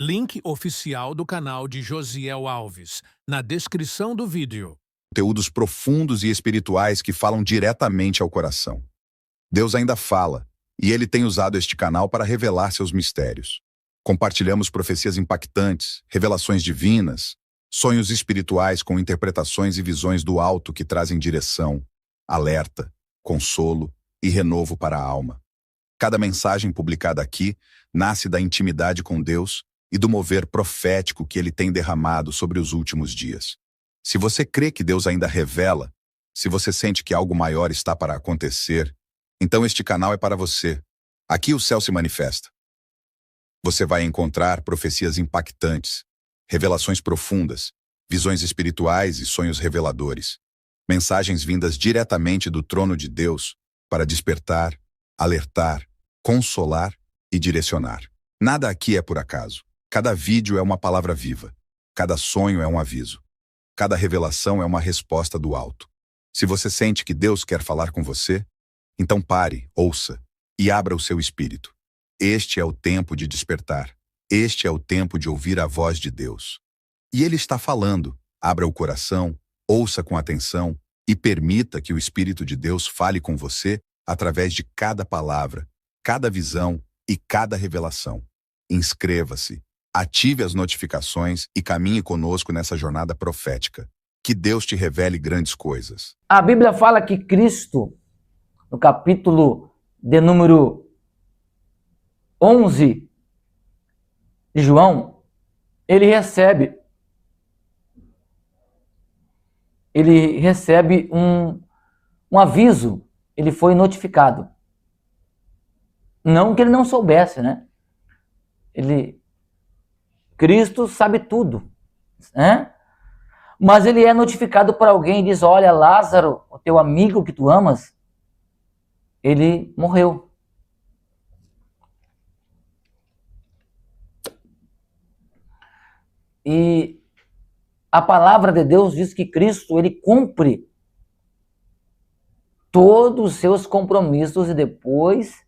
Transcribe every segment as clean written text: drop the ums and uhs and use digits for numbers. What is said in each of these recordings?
Link oficial do canal de Josiel Alves, na descrição do vídeo. Conteúdos profundos e espirituais que falam diretamente ao coração. Deus ainda fala, e Ele tem usado este canal para revelar seus mistérios. Compartilhamos profecias impactantes, revelações divinas, sonhos espirituais com interpretações e visões do alto que trazem direção, alerta, consolo e renovo para a alma. Cada mensagem publicada aqui nasce da intimidade com Deus e do mover profético que Ele tem derramado sobre os últimos dias. Se você crê que Deus ainda revela, se você sente que algo maior está para acontecer, então este canal é para você. Aqui o céu se manifesta. Você vai encontrar profecias impactantes, revelações profundas, visões espirituais e sonhos reveladores. Mensagens vindas diretamente do trono de Deus para despertar, alertar, consolar e direcionar. Nada aqui é por acaso. Cada vídeo é uma palavra viva. Cada sonho é um aviso. Cada revelação é uma resposta do alto. Se você sente que Deus quer falar com você, então pare, ouça e abra o seu espírito. Este é o tempo de despertar. Este é o tempo de ouvir a voz de Deus. E Ele está falando. Abra o coração, ouça com atenção e permita que o Espírito de Deus fale com você através de cada palavra, cada visão e cada revelação. Inscreva-se, ative as notificações e caminhe conosco nessa jornada profética. Que Deus te revele grandes coisas. A Bíblia fala que Cristo, no capítulo de número 11 de João, ele recebe um aviso, ele foi notificado. Não que ele não soubesse, né? Cristo sabe tudo, né? Mas ele é notificado por alguém e diz: olha, Lázaro, o teu amigo que tu amas, ele morreu. E a palavra de Deus diz que Cristo, ele cumpre todos os seus compromissos e depois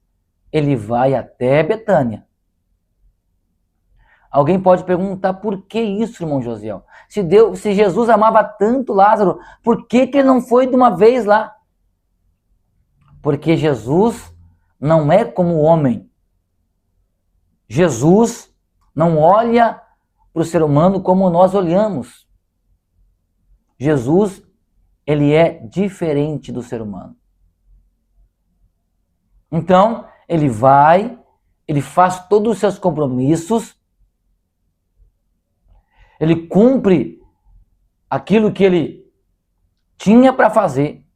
ele vai até Betânia. Alguém pode perguntar: por que isso, irmão Josiel? Se Jesus amava tanto Lázaro, por que ele não foi de uma vez lá? Porque Jesus não é como o homem. Jesus não olha para o ser humano como nós olhamos. Jesus, ele é diferente do ser humano. Então, ele vai, ele faz todos os seus compromissos, ele cumpre aquilo que ele tinha para fazer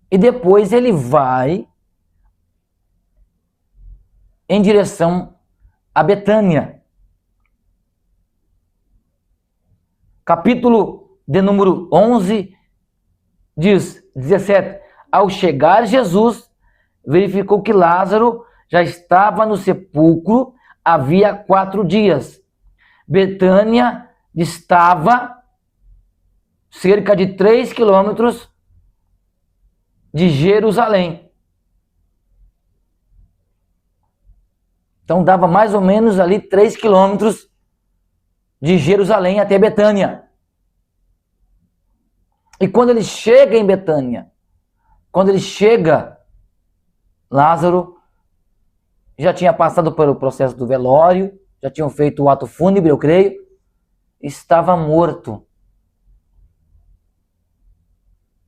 e depois ele vai em direção a Betânia. Capítulo de número 11 diz, 17, ao chegar Jesus, verificou que Lázaro já estava no sepulcro havia 4 dias. Betânia estava cerca de 3 quilômetros de Jerusalém. Então dava mais ou menos ali 3 quilômetros de Jerusalém até Betânia. E quando ele chega em Betânia, Lázaro já tinha passado pelo processo do velório, já tinham feito o ato fúnebre, eu creio, estava morto.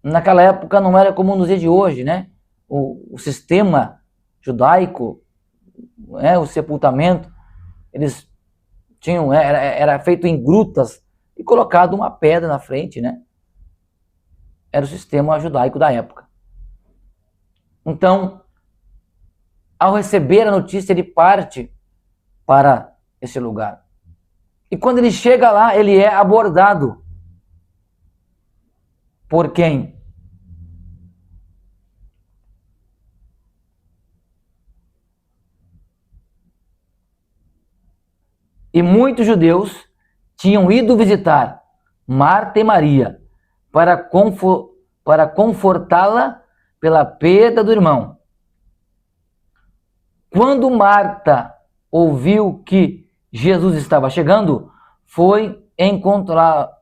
Naquela época não era como nos dias de hoje, né? O sistema judaico, o sepultamento, eles tinham, era feito em grutas e colocado uma pedra na frente, né? Era o sistema judaico da época. Então, ao receber a notícia, ele parte para esse lugar. E quando ele chega lá, ele é abordado. Por quem? E muitos judeus tinham ido visitar Marta e Maria para confortá-la pela perda do irmão. Quando Marta ouviu que Jesus estava chegando, foi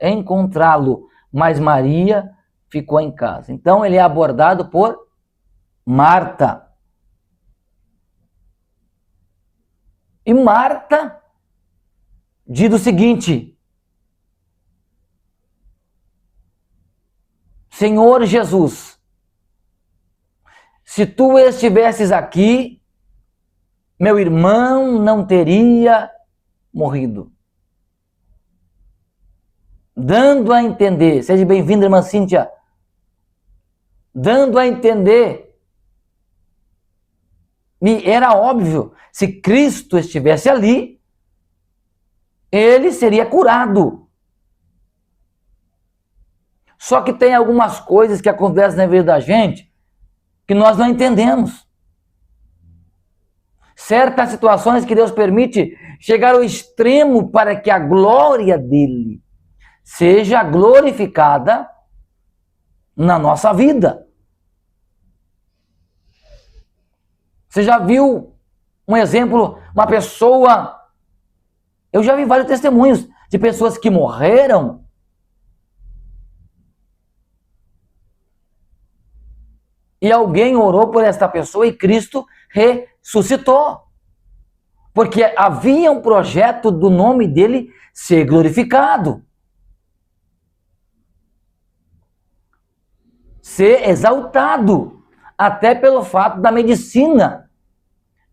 encontrá-lo, mas Maria ficou em casa. Então ele é abordado por Marta. E Marta diz o seguinte: Senhor Jesus, se tu estivesses aqui, meu irmão não teria morrido. Dando a entender, seja bem-vinda, irmã Cíntia, dando a entender, e era óbvio, se Cristo estivesse ali, ele seria curado. Só que tem algumas coisas que acontecem na vida da gente que nós não entendemos. Certas situações que Deus permite chegar ao extremo para que a glória dele seja glorificada na nossa vida. Você já viu um exemplo, uma pessoa... Eu já vi vários testemunhos de pessoas que morreram e alguém orou por esta pessoa e Cristo ressuscitou. Porque havia um projeto do nome dele ser glorificado, ser exaltado, até pelo fato da medicina,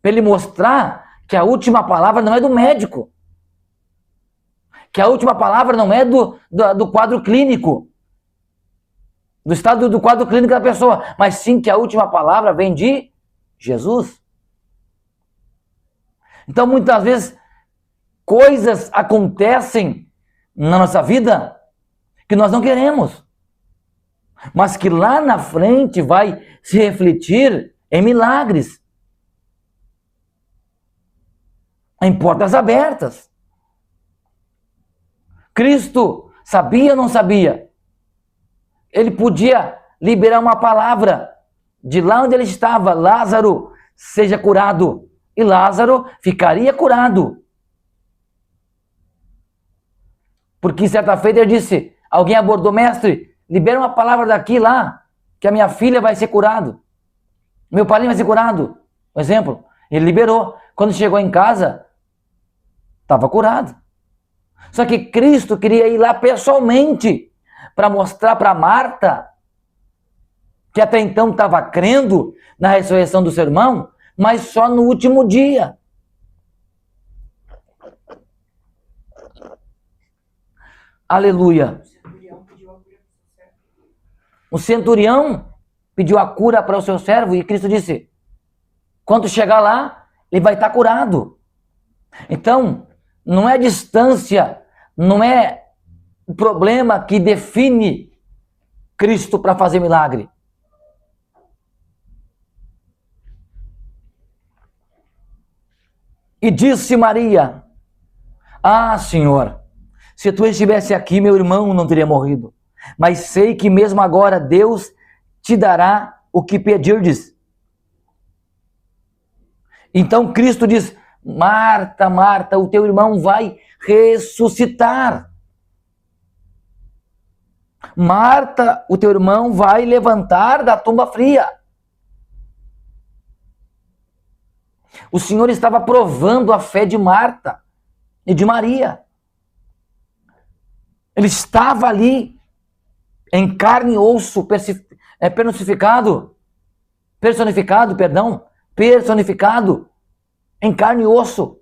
para ele mostrar que a última palavra não é do médico, que a última palavra não é do quadro clínico, do estado do quadro clínico da pessoa, mas sim que a última palavra vem de Jesus. Então, muitas vezes, coisas acontecem na nossa vida que nós não queremos, mas que lá na frente vai se refletir em milagres, em portas abertas. Cristo sabia ou não sabia? Ele podia liberar uma palavra de lá onde ele estava: Lázaro, seja curado. E Lázaro ficaria curado. Porque certa feita ele disse, alguém abordou: mestre, libera uma palavra daqui lá, que a minha filha vai ser curado. Meu padrinho vai ser curado. Um exemplo. Ele liberou. Quando chegou em casa, estava curado. Só que Cristo queria ir lá pessoalmente para mostrar para Marta, que até então estava crendo na ressurreição do seu irmão, mas só no último dia. Aleluia. O centurião pediu a cura para o seu servo e Cristo disse, quando chegar lá, ele vai estar curado. Então, não é distância, não é o problema que define Cristo para fazer milagre. E disse Maria, ah, Senhor, se tu estivesse aqui, meu irmão não teria morrido. Mas sei que mesmo agora Deus te dará o que pedirdes. Então Cristo diz, Marta, Marta, o teu irmão vai ressuscitar. Marta, o teu irmão vai levantar da tumba fria. O Senhor estava provando a fé de Marta e de Maria. Ele estava ali em carne e osso, personificado, em carne e osso,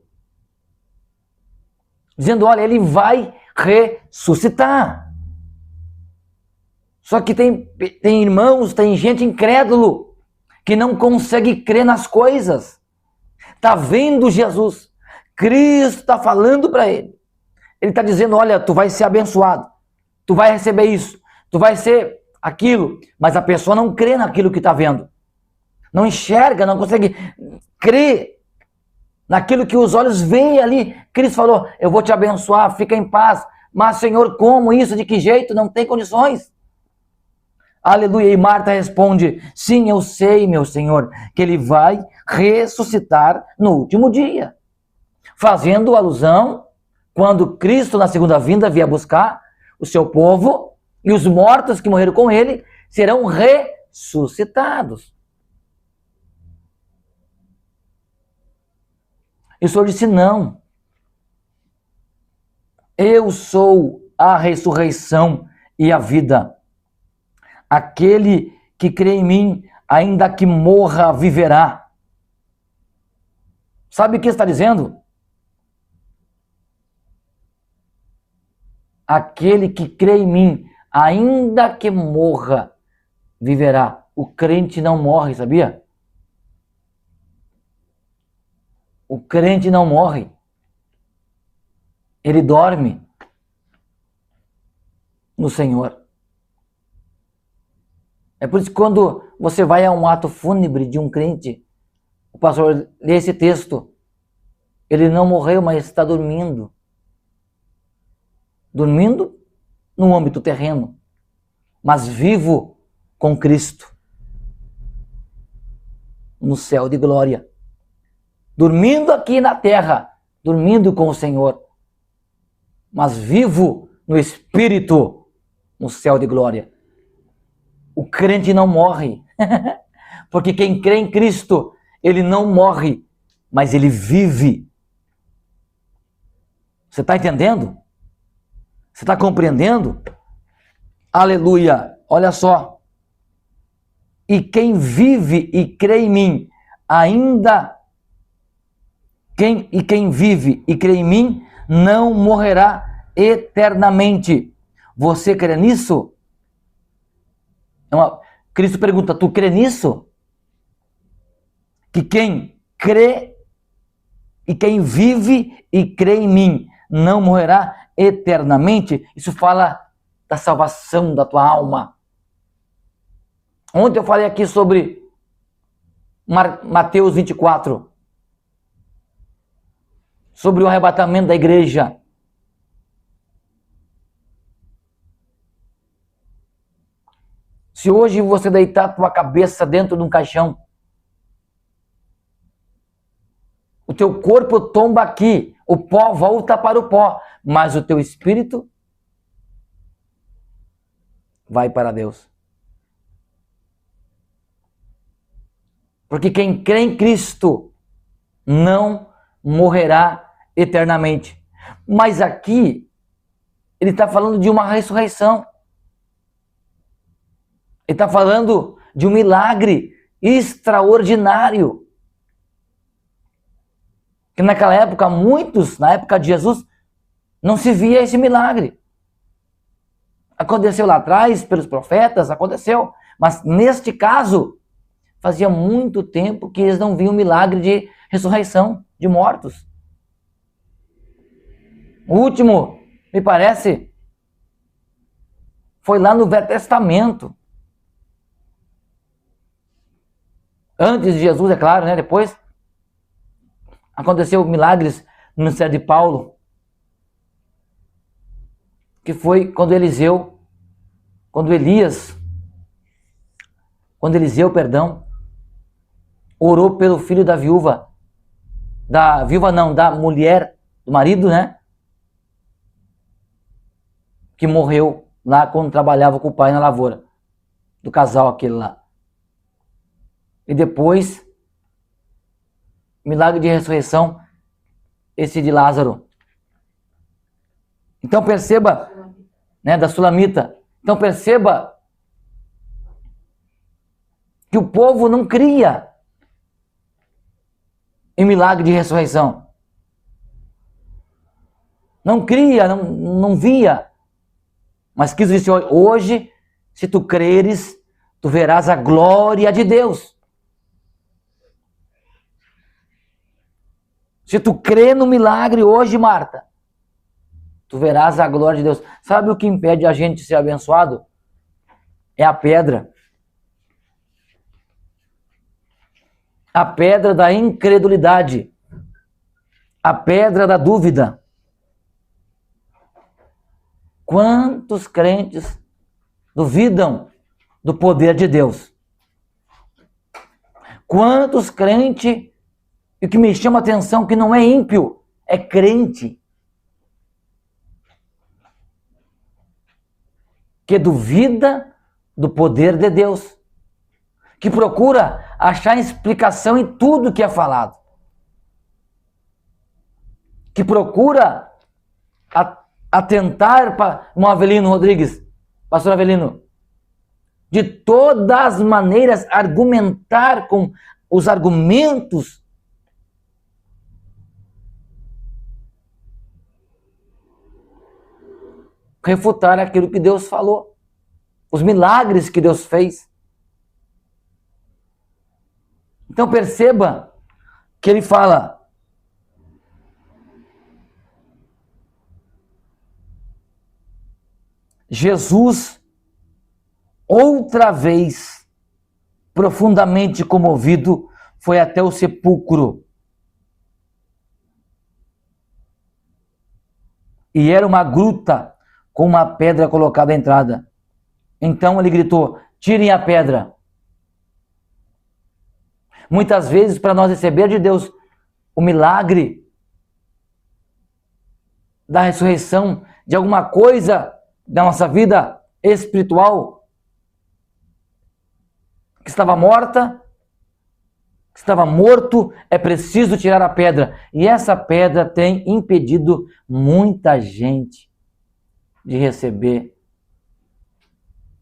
dizendo, olha, ele vai ressuscitar. Só que tem irmãos, tem gente incrédulo, que não consegue crer nas coisas. Está vendo Jesus, Cristo está falando para ele. Ele está dizendo, olha, tu vai ser abençoado, tu vai receber isso, tu vai ser aquilo, mas a pessoa não crê naquilo que está vendo. Não enxerga, não consegue crer naquilo que os olhos veem ali. Cristo falou, eu vou te abençoar, fica em paz. Mas, Senhor, como isso? De que jeito? Não tem condições. Aleluia. E Marta responde, sim, eu sei, meu Senhor, que ele vai ressuscitar no último dia. fazendo alusão quando Cristo na segunda vinda vier buscar o seu povo e os mortos que morreram com ele serão ressuscitados. E o Senhor disse: não. Eu sou a ressurreição e a vida. Aquele que crê em mim, ainda que morra, viverá. Sabe o que está dizendo? Aquele que crê em mim, ainda que morra, viverá. O crente não morre, sabia? O crente não morre. Ele dorme no Senhor. É por isso que quando você vai a um ato fúnebre de um crente, o pastor lê esse texto. Ele não morreu, mas está dormindo. Dormindo no âmbito terreno, mas vivo com Cristo no céu de glória. Dormindo aqui na terra, dormindo com o Senhor, mas vivo no Espírito no céu de glória. O crente não morre, porque quem crê em Cristo, ele não morre, mas ele vive. Você está entendendo? Você está compreendendo? Aleluia! Olha só. E quem vive e crê em mim, quem vive e crê em mim, não morrerá eternamente. Você crê nisso? Cristo pergunta: tu crê nisso? Que quem crê e quem vive e crê em mim não morrerá eternamente. Isso fala da salvação da tua alma. Ontem eu falei aqui sobre Mateus 24, sobre o arrebatamento da igreja. Se hoje você deitar a tua cabeça dentro de um caixão, o teu corpo tomba aqui, o pó volta para o pó, mas o teu espírito vai para Deus. Porque quem crê em Cristo não morrerá eternamente. Mas aqui, ele está falando de uma ressurreição. Ele está falando de um milagre extraordinário. Que naquela época, na época de Jesus, não se via esse milagre. Aconteceu lá atrás, pelos profetas, aconteceu. Mas neste caso, fazia muito tempo que eles não viam milagre de ressurreição de mortos. O último, me parece, foi lá no Velho Testamento. Antes de Jesus, é claro, né? Depois aconteceu milagres no ministério de Paulo, que foi quando Eliseu, orou pelo filho da mulher, do marido, né? Que morreu lá quando trabalhava com o pai na lavoura, do casal aquele lá. E depois, milagre de ressurreição, esse de Lázaro. Então perceba, né, da Sulamita. Então perceba que o povo não cria em milagre de ressurreição. Não cria, não via. Mas Cristo disse: hoje, se tu creres, tu verás a glória de Deus. Se tu crê no milagre hoje, Marta, tu verás a glória de Deus. Sabe o que impede a gente de ser abençoado? É a pedra. A pedra da incredulidade. A pedra da dúvida. Quantos crentes duvidam do poder de Deus? Quantos crentes, e o que me chama a atenção, que não é ímpio, é crente, que duvida do poder de Deus, que procura achar explicação em tudo que é falado, que procura atentar para o Avelino Rodrigues, pastor Avelino, de todas as maneiras argumentar com os argumentos refutar aquilo que Deus falou, os milagres que Deus fez. Então perceba que ele fala: Jesus, outra vez, profundamente comovido, foi até o sepulcro. E era uma gruta com uma pedra colocada à entrada. Então ele gritou: tirem a pedra. Muitas vezes, para nós receber de Deus o milagre da ressurreição de alguma coisa da nossa vida espiritual que estava morta, que estava morto, é preciso tirar a pedra. E essa pedra tem impedido muita gente de receber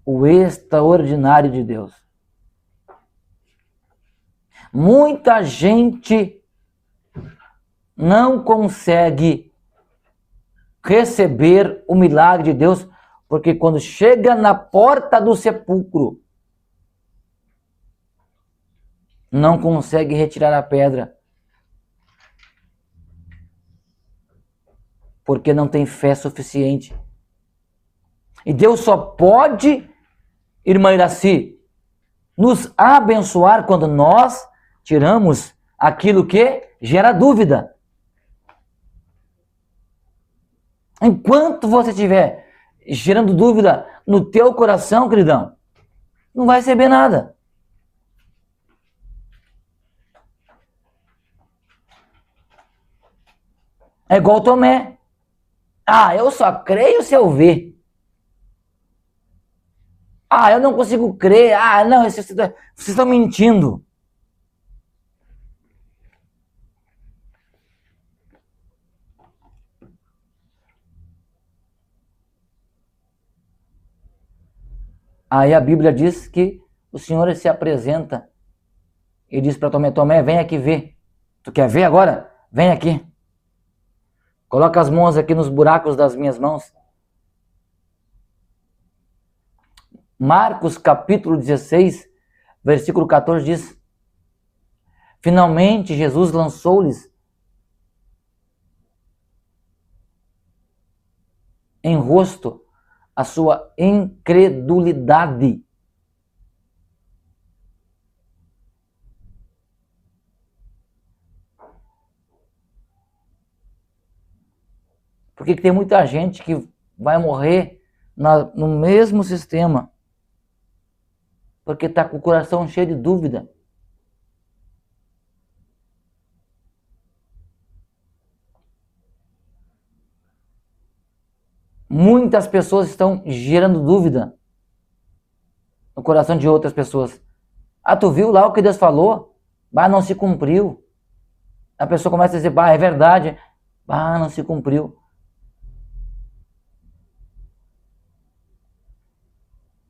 o extraordinário de Deus. Muita gente não consegue receber o milagre de Deus, porque quando chega na porta do sepulcro, não consegue retirar a pedra, porque não tem fé suficiente. E Deus só pode, irmã Iraci, nos abençoar quando nós tiramos aquilo que gera dúvida. Enquanto você estiver gerando dúvida no teu coração, queridão, não vai receber nada. É igual Tomé. Ah, eu só creio se eu ver. Ah, eu não consigo crer. Ah, não, vocês estão mentindo. Aí a Bíblia diz que o Senhor se apresenta e diz para Tomé: Tomé, vem aqui ver. Tu quer ver agora? Vem aqui. Coloca as mãos aqui nos buracos das minhas mãos. Marcos capítulo 16, versículo 14 diz: finalmente Jesus lançou-lhes em rosto a sua incredulidade. Porque tem muita gente que vai morrer no mesmo sistema, porque está com o coração cheio de dúvida. Muitas pessoas estão gerando dúvida no coração de outras pessoas. Ah, tu viu lá o que Deus falou? Bah, não se cumpriu. A pessoa começa a dizer: bah, é verdade. Bah, não se cumpriu.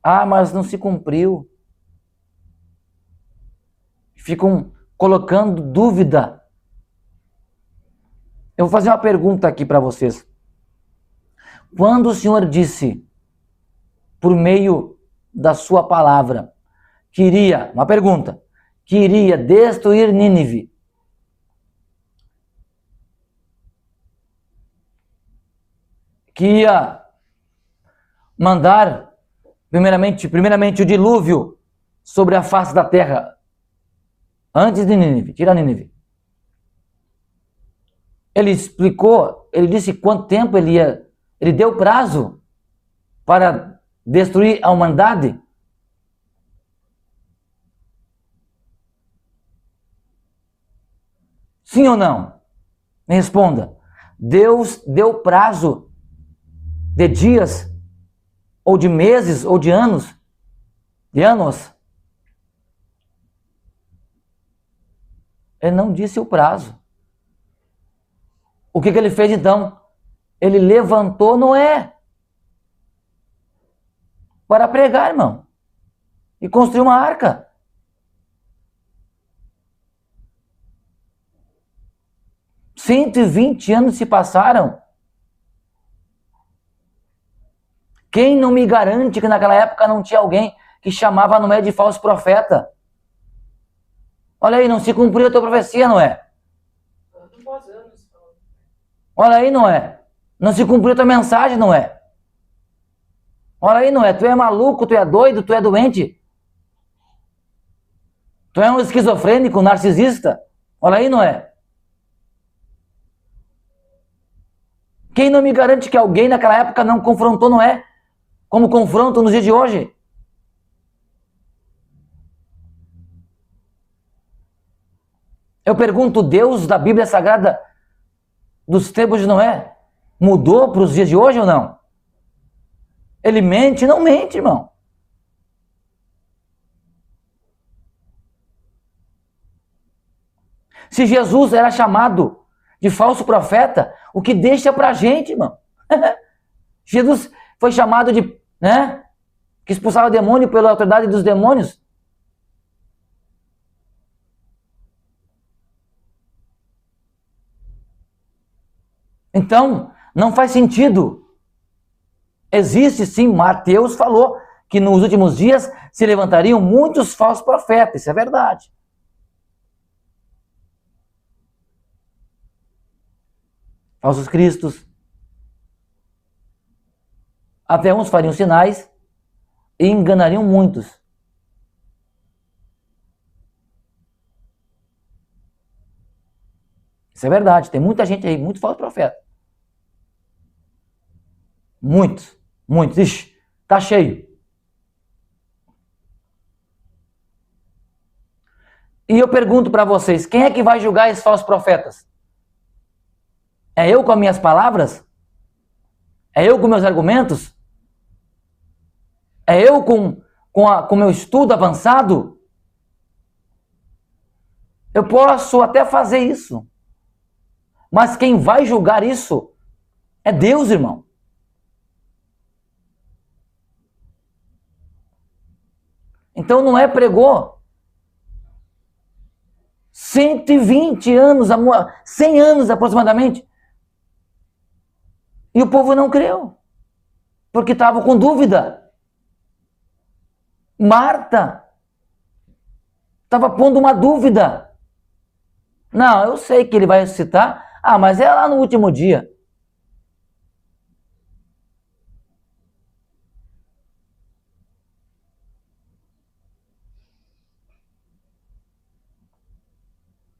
Ah, mas não se cumpriu. Ficam colocando dúvida. Eu vou fazer uma pergunta aqui para vocês. Quando o Senhor disse, por meio da sua palavra, que iria destruir Nínive, que ia mandar primeiramente o dilúvio sobre a face da terra, antes de Nínive, tira Nínive. Ele explicou, ele disse quanto tempo ele deu prazo para destruir a humanidade. Sim ou não? Me responda. Deus deu prazo de dias, ou de meses, ou de anos. De anos. Ele não disse o prazo. O que ele fez então? Ele levantou Noé para pregar, irmão, e construir uma arca. $120 anos se passaram. Quem não me garante que naquela época não tinha alguém que chamava Noé de falso profeta? Olha aí, não se cumpriu a tua profecia, Noé. Olha aí, Noé. Não se cumpriu a tua mensagem, Noé. Olha aí, Noé. Tu é maluco, tu é doido, tu é doente. Tu é um esquizofrênico, um narcisista. Olha aí, Noé. Quem não me garante que alguém naquela época não confrontou Noé como confronto nos dias de hoje? Eu pergunto, Deus da Bíblia Sagrada dos tempos de Noé mudou para os dias de hoje ou não? Ele mente? Não mente, irmão. Se Jesus era chamado de falso profeta, o que deixa pra gente, irmão? Jesus foi chamado de, que expulsava demônio pela autoridade dos demônios. Então, não faz sentido. Existe sim, Mateus falou que nos últimos dias se levantariam muitos falsos profetas, isso é verdade. Falsos cristos. Até uns fariam sinais e enganariam muitos. Isso é verdade, tem muita gente aí, muito falso profeta. Muitos. Ixi, tá cheio. E eu pergunto para vocês, quem é que vai julgar esses falsos profetas? É eu com as minhas palavras? É eu com meus argumentos? É eu com meu estudo avançado? Eu posso até fazer isso. Mas quem vai julgar isso é Deus, irmão. Então Noé pregou 120 anos, 100 anos aproximadamente. E o povo não creu, porque estava com dúvida. Marta estava pondo uma dúvida. Não, eu sei que ele vai ressuscitar. Ah, mas é lá no último dia.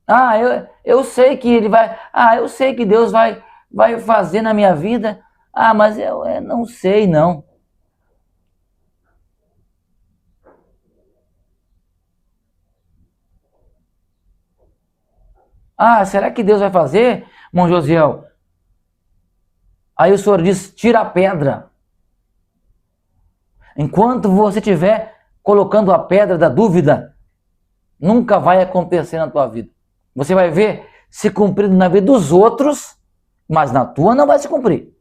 Ah, eu sei que ele vai. Ah, eu sei que Deus vai fazer na minha vida. Ah, mas eu não sei, não. Ah, será que Deus vai fazer, irmão Josiel? Aí o Senhor diz, tira a pedra. Enquanto você estiver colocando a pedra da dúvida, nunca vai acontecer na tua vida. Você vai ver se cumprindo na vida dos outros, mas na tua não vai se cumprir.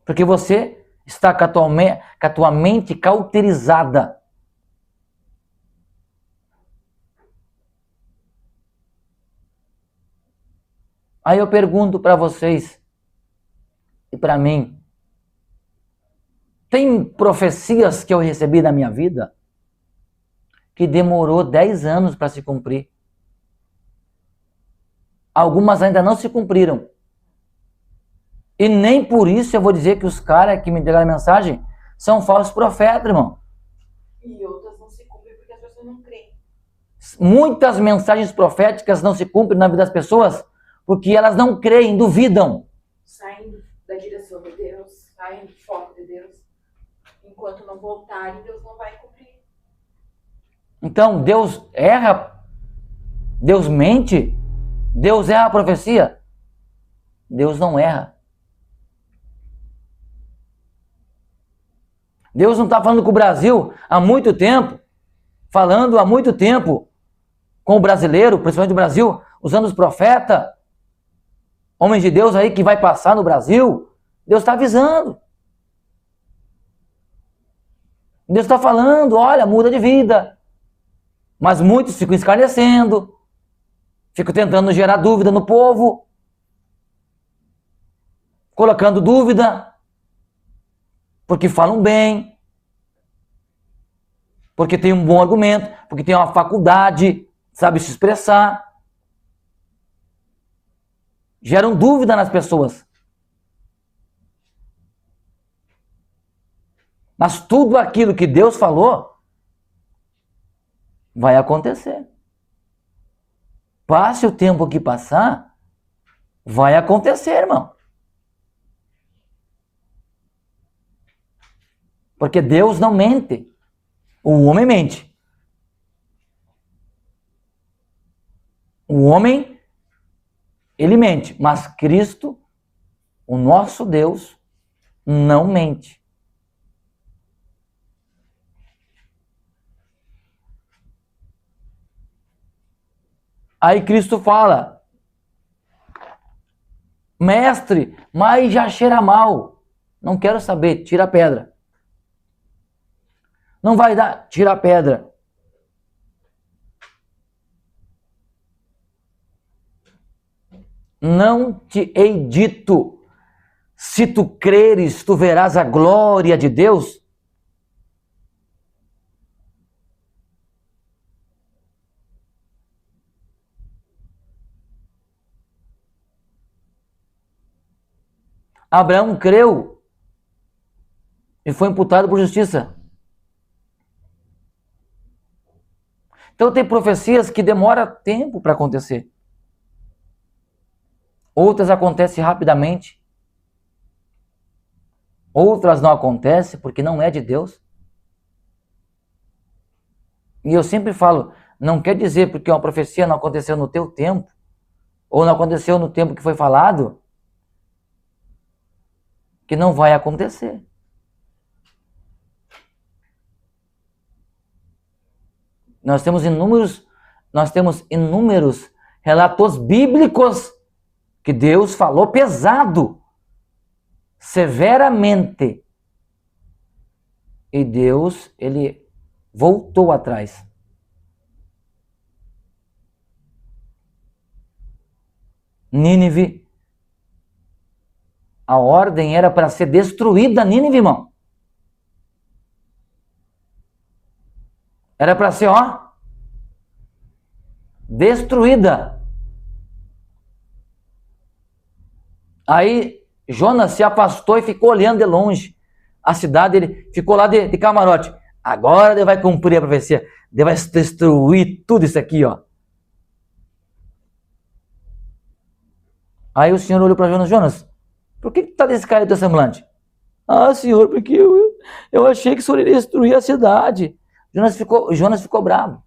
Porque você está com a tua mente cauterizada. Aí eu pergunto para vocês e para mim, tem profecias que eu recebi na minha vida que demorou 10 anos para se cumprir. Algumas ainda não se cumpriram. E nem por isso eu vou dizer que os caras que me entregaram a mensagem são falsos profetas, irmão. E outras não se cumprem porque as pessoas não creem. Muitas mensagens proféticas não se cumprem na vida das pessoas porque elas não creem, duvidam. Saindo da direção de Deus, saindo do foco de Deus. Enquanto não voltarem, Deus não vai cumprir. Então, Deus erra, Deus mente, Deus erra a profecia? Deus não erra. Deus não está falando com o Brasil há muito tempo, falando há muito tempo com o brasileiro, principalmente o Brasil, usando os profetas, homens de Deus aí que vai passar no Brasil. Deus está avisando. Deus está falando, olha, muda de vida. Mas muitos ficam escarnecendo, ficam tentando gerar dúvida no povo, colocando dúvida, porque falam bem, porque tem um bom argumento, porque tem uma faculdade, sabe se expressar. Geram dúvida nas pessoas. Mas tudo aquilo que Deus falou vai acontecer. Passe o tempo que passar, vai acontecer, irmão. Porque Deus não mente. O homem mente. O homem, ele mente. Mas Cristo, o nosso Deus, não mente. Aí Cristo fala, mestre, mas já cheira mal. Não quero saber, tira a pedra. Não vai dar, tira a pedra. Não te hei dito, se tu creres, tu verás a glória de Deus? Abraão creu e foi imputado por justiça. Então tem profecias que demoram tempo para acontecer. Outras acontecem rapidamente. Outras não acontecem porque não é de Deus. E eu sempre falo, não quer dizer porque uma profecia não aconteceu no teu tempo, ou não aconteceu no tempo que foi falado, que não vai acontecer. Nós temos inúmeros relatos bíblicos que Deus falou pesado, severamente. E Deus, ele voltou atrás. Nínive, a ordem era para ser destruída, Nínive, irmão. Era para ser, destruída. Aí Jonas se afastou e ficou olhando de longe a cidade. Ele ficou lá de camarote. Agora ele vai cumprir a profecia. Ele vai destruir tudo isso aqui, Aí o Senhor olhou para Jonas. Jonas, por que está descaído teu semblante? Ah, Senhor, porque eu achei que o Senhor iria destruir a cidade. Jonas ficou bravo.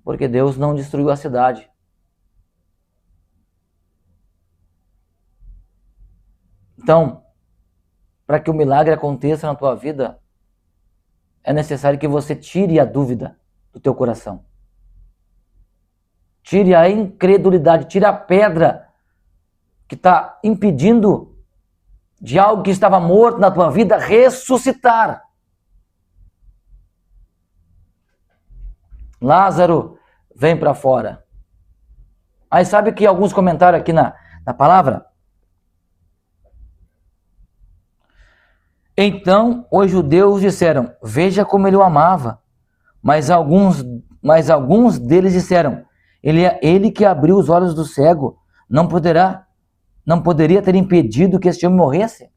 Porque Deus não destruiu a cidade. Então, para que o milagre aconteça na tua vida, é necessário que você tire a dúvida do teu coração. Tire a incredulidade, tire a pedra que está impedindo de algo que estava morto na tua vida ressuscitar. Lázaro, vem para fora. Aí sabe que alguns comentaram aqui na palavra? Então os judeus disseram, veja como ele o amava. Mas alguns deles disseram, ele que abriu os olhos do cego, não poderia ter impedido que este homem morresse?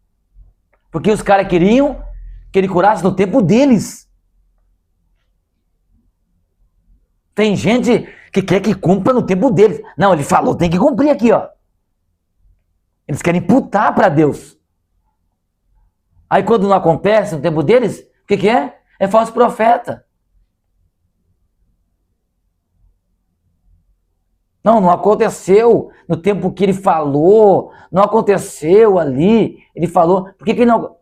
Porque os caras queriam que ele curasse no tempo deles. Tem gente que quer que cumpra no tempo deles. Não, ele falou, tem que cumprir aqui, Eles querem imputar para Deus. Aí quando não acontece no tempo deles, o que é? É falso profeta. Não aconteceu no tempo que ele falou, não aconteceu ali, ele falou, por que não...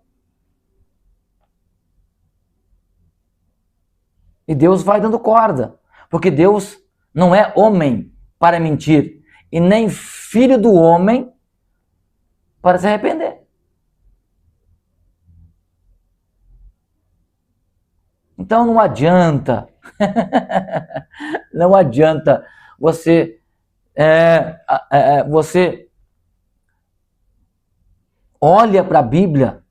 E Deus vai dando corda, porque Deus não é homem para mentir, e nem filho do homem para se arrepender. Então não adianta, não adianta você olha para a Bíblia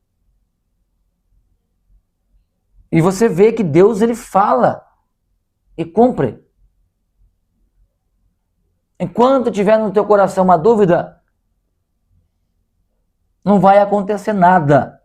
e você vê que Deus ele fala e cumpre. Enquanto tiver no teu coração uma dúvida, não vai acontecer nada.